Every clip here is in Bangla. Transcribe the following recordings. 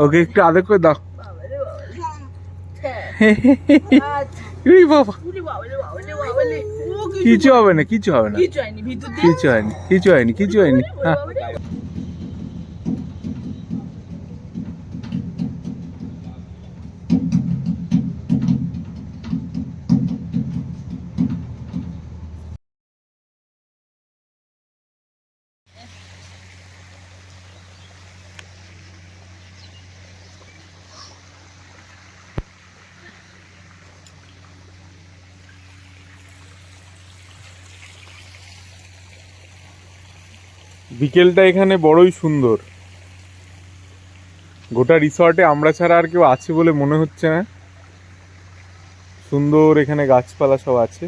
ওকে একটু আদর করে দাও। কিছু হবে না, কিছু হবে না, কিছু হয়নি, কিছু হয়নি, কিছু হয়নি। বিকেলটা এখানে বড়ই সুন্দর। গোটা রিসর্টে আমরা ছাড়া আর কেউ আছে বলে মনে হচ্ছে না। সুন্দর এখানে গাছপালা সব আছে।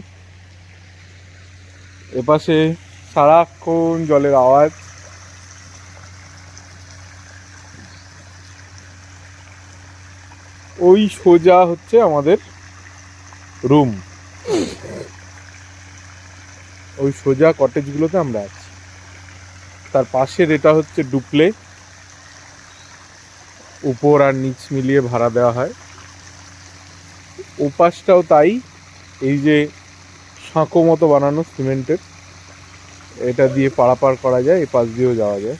এপাশে সারাক্ষণ জলের আওয়াজ। ওই সোজা হচ্ছে আমাদের রুম, ওই সোজা কটেজগুলোতে আমরা আছি। তার পাশের এটা হচ্ছে ডুপ্লে, উপর আর নিচ মিলিয়ে ভাড়া দেওয়া হয়। ওপাশটাও তাই, এই যে সাঁকো মতো বানানো সিমেন্টের, এটা দিয়ে পারাপার করা যায়, এ পাশ দিয়েও যাওয়া যায়।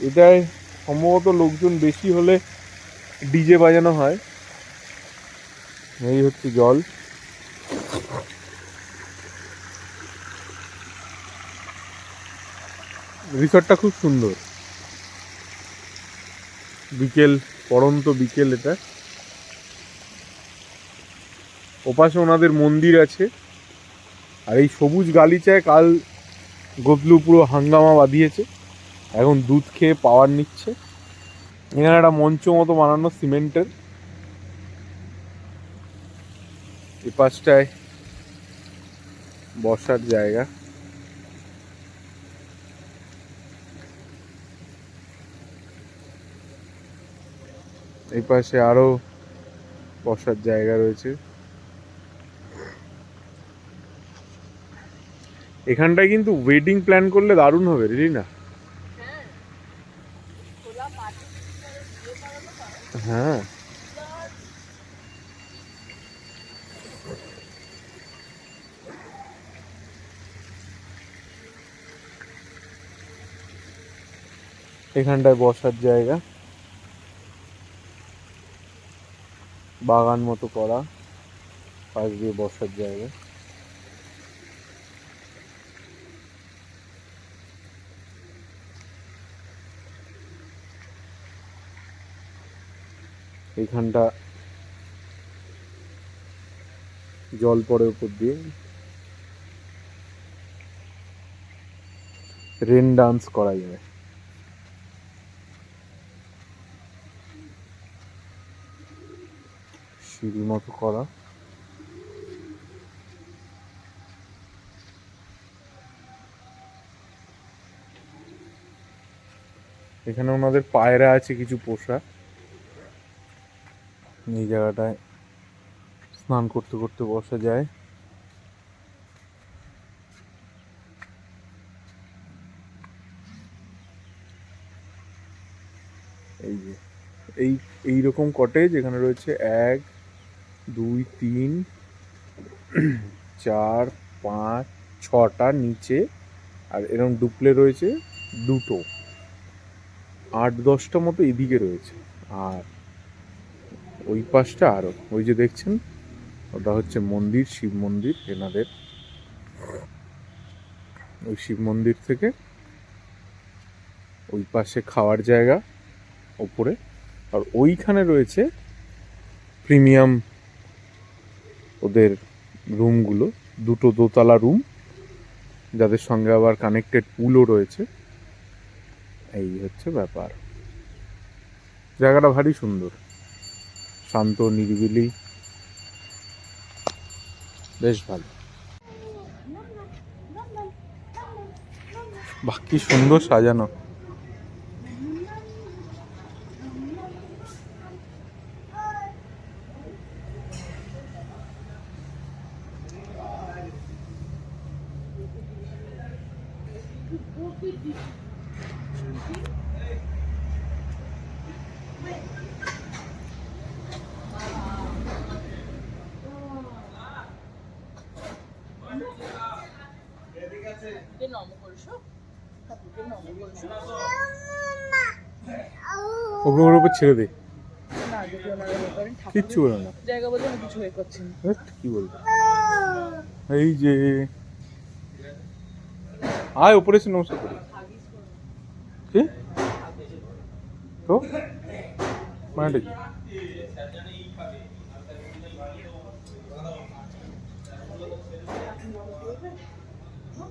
এটায় সম্ভবত লোকজন বেশি হলে ডিজে বাজানো হয়। এই হচ্ছে জল। রিসর্টটা খুব সুন্দর। বিকেল, পড়ন্ত বিকেল এটা। ওপাশে ওনাদের মন্দির আছে। আর এই সবুজ গালিচায় কাল গদলু পুরো হাঙ্গামা বাঁধিয়েছে, এখন দুধ খেয়ে পাওয়ার নিচ্ছে। এখানে একটা মঞ্চ মতো বানানো সিমেন্টের, এই পাশটায় বসার জায়গা। এই পাশে আরো বসার জায়গা রয়েছে। এখানটায় কিন্তু ওয়েডিং প্ল্যান করলে দারুণ হবে, রিলি না? হ্যাঁ, এখানটায় বসার জায়গা, বাগান মতো করা, পাশ দিয়ে বসার জায়গা। এইখানটা জল পড়ে উপর দিয়ে, রেন ডান্স করা যায়। সিঁড়ি মতো করা। এখানে ওনাদের পায়রা আছে কিছু পোষা। এই জায়গাটায় স্নান করতে করতে বসা যায়। এই যে এইরকম কটেজ এখানে রয়েছে 1 2 3 4 5 6টা নিচে, আর এরকম ডুপ্লে রয়েছে 2টো, 8-10টা মতো এদিকে রয়েছে। আর ওই পাশটা আরো, ওই যে দেখছেন ওটা হচ্ছে মন্দির, শিব মন্দির এনাদের। ওই শিব মন্দির থেকে ওই পাশে খাওয়ার জায়গা ওপরে, আর ওইখানে রয়েছে প্রিমিয়াম ওদের রুমগুলো, 2টো দোতলা রুম, যাদের সঙ্গে আবার কানেক্টেড পুলও রয়েছে। এই হচ্ছে ব্যাপার। জায়গাটা ভারী সুন্দর, শান্ত, নিরিবিলি, বেশ ভালো। বাহ, কি সুন্দর সাজানো। বসো, ঠাকুরকে নমো বলছো। ওকে ওর উপর ছেড়ে দে, না যদি ওনারা এ করেন কিচ্ছু ঠাকুরের বলো না। জায়গা বলে আমি কিছু হয়ে করছি না। কি বলবো, এই যে আয় উপরে এসে নমস্কার করি। কি তো মানেটা কি?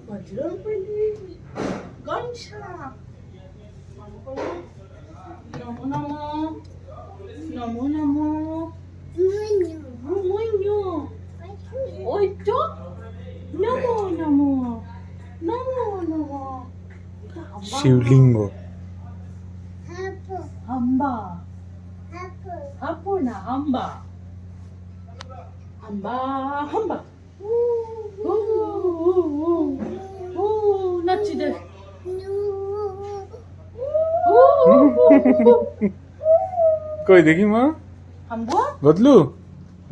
বজ্রবলি গণেশা নমো নমো নমো নমো মুইনু ওই তো নমো নমো নমো নমো শিবলিঙ্গ। হাম্বা হাপো না হাম্বা হাম্বা হাম্বা নাচি দে কই দেখি মা, হাম্বা বদলু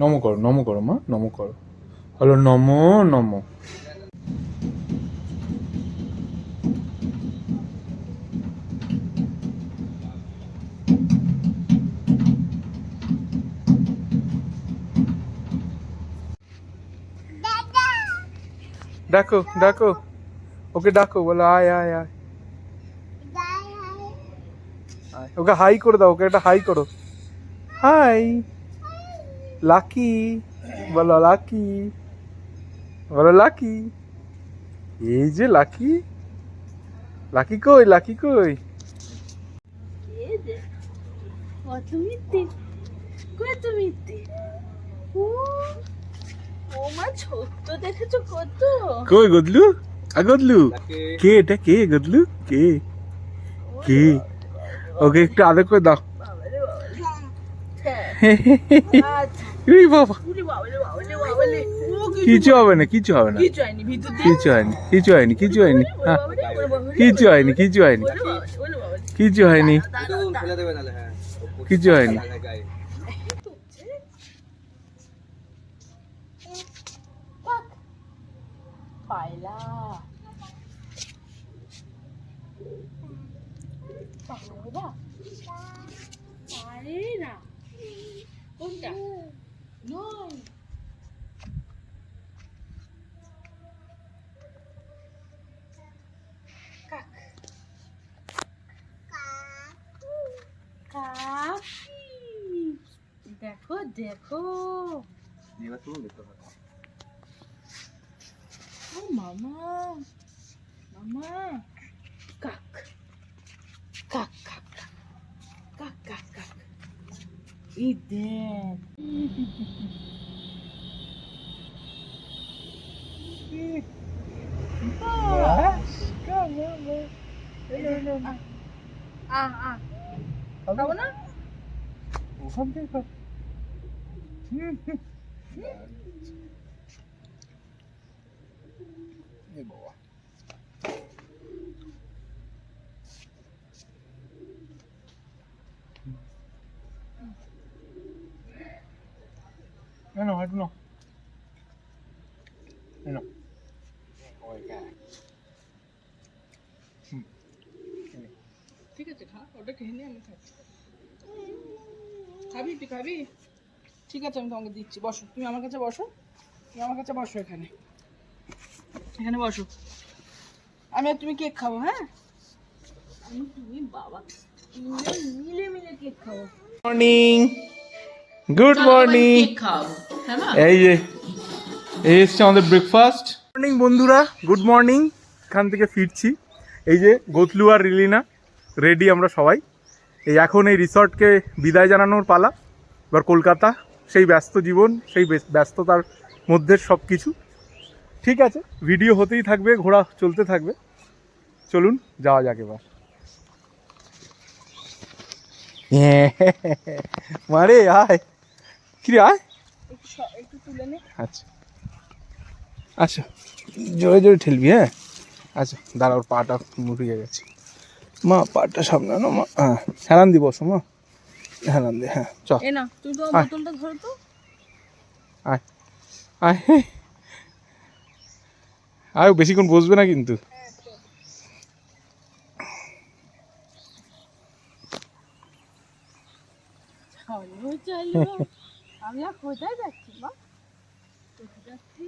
নম করো, নম করো মা, নম করো। হলো নমো নমো। ডাকো ডাকো, ওকে ডাকো, বলো আয় আয় আয় আয়। ওকে হাই করে দাও, ওকে একটা হাই করো। হাই লাকি, বলো লাকি, বলো লাকি। এই যে লাকি, লাকি কই, লাকি কই? কত মিথ্যে কত মিথ্যে ও মা ছোট্ট দেখেছো কত কই গদলু, গদলু কে এটা, কে গদলু, কে কে? ওকে একটু আদর করে দাও। বাবারে বাবারে হ্যাঁ আচ্ছা এই বাবা, উরে বাবারে বাবারে বাবারে ও কিছু হবে না, কিছু হবে না, কিছু হয়নি ভিতর দিয়ে কিছু হয়নি, কিছু হয়নি, কিছু হয়নি, হ্যাঁ, ওরে বাবারে কিছু হয়নি, কিছু হয়নি, ওরে বাবারে কিছু হয়নি, ফেলে দেবে তাহলে। হ্যাঁ কিছু হয়নি। পায়লা পায়রা পায়রা কোনটা নয় কাক কাকি দেখো দেখো এবার তুমি দেখতে পারো। ও মামা মামা কাক কাক কাক কাক কাক কাক এই দেখ খাবো না ওখান থেকে খাও। এ বাবা, না হাঁটু না, না ঠিক আছে খা ওটা খেয়ে নিয়ে আমি খাচ্ছি খাবি তুই খাবি ঠিক আছে আমি তোমাকে দিচ্ছি বসো তুমি আমার কাছে বসো তুমি আমার কাছে বসো এখানে এখানে বসো আমি আর তুমি কেক খাবো হ্যাঁ আমি তুমি বাবা মিলে মিলে কেক খাবো মর্নিং, গুড মর্নিং। কেক খাওয়াবো হ্যাঁ মা এই যে এই এসছে আমাদের ব্রেকফাস্ট। মর্নিং বন্ধুরা, গুড মর্নিং। এখান থেকে ফিরছি, এই যে গতলু আর রিলিনা রেডি আমরা সবাই। এই এখন এই রিসর্টকে বিদায় জানানোর পালা। এবার কলকাতা, সেই ব্যস্ত জীবন, সেই ব্যস্ততার মধ্যে সব কিছু ঠিক আছে, ভিডিও হতেই থাকবে, ঘোরা চলতে থাকবে। চলুন যাওয়া যাক এবার। মারে আয়, কিরে আয়। একটু তুলে নে আচ্ছা আচ্ছা, জোরে জোরে ঠেলবি, হ্যাঁ। আচ্ছা দাঁড়া, ওর পাটা মুড়িয়ে গেছে। মা পাটা সামলানো মা, হ্যাঁ হেলান দি, বসো মা, হেলান দি, হ্যাঁ চ এ না তুমি তো আয়। বোতলটা ধরো তো আয় আয়, আয় বেশিক্ষণ বসবে না কিন্তু। চলো চলো আমরা কোথায় যাচ্ছি মা? কোথায় যাচ্ছি?